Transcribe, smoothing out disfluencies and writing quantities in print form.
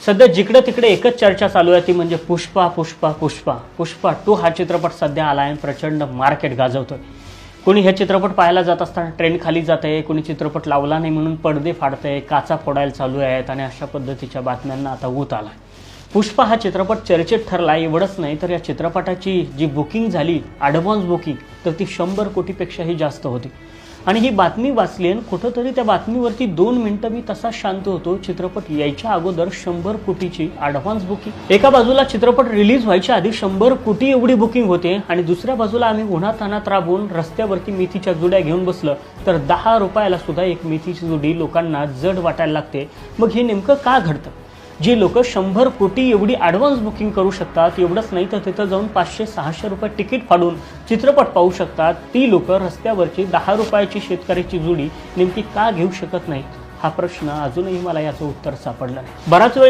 सध्या जिकडे तिकडे एकच चर्चा चालू आहे ती म्हणजे पुष्पा पुष्पा पुष्पा पुष्पा 2 हा चित्रपट सध्या आला आहे, प्रचंड मार्केट गाजवतोय। कोणी हे चित्रपट पाहायला जात असताना ट्रेंड खाली जाते, कोणी चित्रपट लावला नाही म्हणून पडदे फाडते, काचा फोडायला चालू आहेत आणि अशा पद्धतीच्या बातम्यांना आता ऊत आला। पुष्पा हा चित्रपट चर्चेत ठरला। एवढंच नाही तर या चित्रपटाची जी बुकिंग झाली, ॲडव्हान्स बुकिंग, तर ती 100 कोटीपेक्षाही जास्त होती। आणि ही बातमी वाचली आणि कुठंतरी त्या बातमीवरती 2 मिनिटं मी तसा शांत होतो। चित्रपट यायच्या अगोदर 100 कोटीची ॲडव्हान्स बुकिंग। एका बाजूला चित्रपट रिलीज व्हायच्या आधी 100 कोटी एवढी बुकिंग होते आणि दुसऱ्या बाजूला आम्ही उन्हातान्हात राबून रस्त्यावरती मेथीच्या जुड्या घेऊन बसलं तर 10 रुपयाला सुद्धा एक मेथीची जुडी लोकांना जड वाटायला लागते। मग हे नेमकं का घडतं? जी लोक 100 कोटी एवढी ॲडव्हान्स बुकिंग करू शकतात, एवढंच नाही तर तिथं जाऊन 500-600 रुपये तिकीट फाडून चित्रपट पाहू शकतात, ती लोक रस्त्यावरची 10 रुपयाची शेतकऱ्याची जुडी नेमकी का घेऊ शकत नाहीत? हा प्रश्न अजूनही मला याचं उत्तर सापडलं नाही। बराच वेळ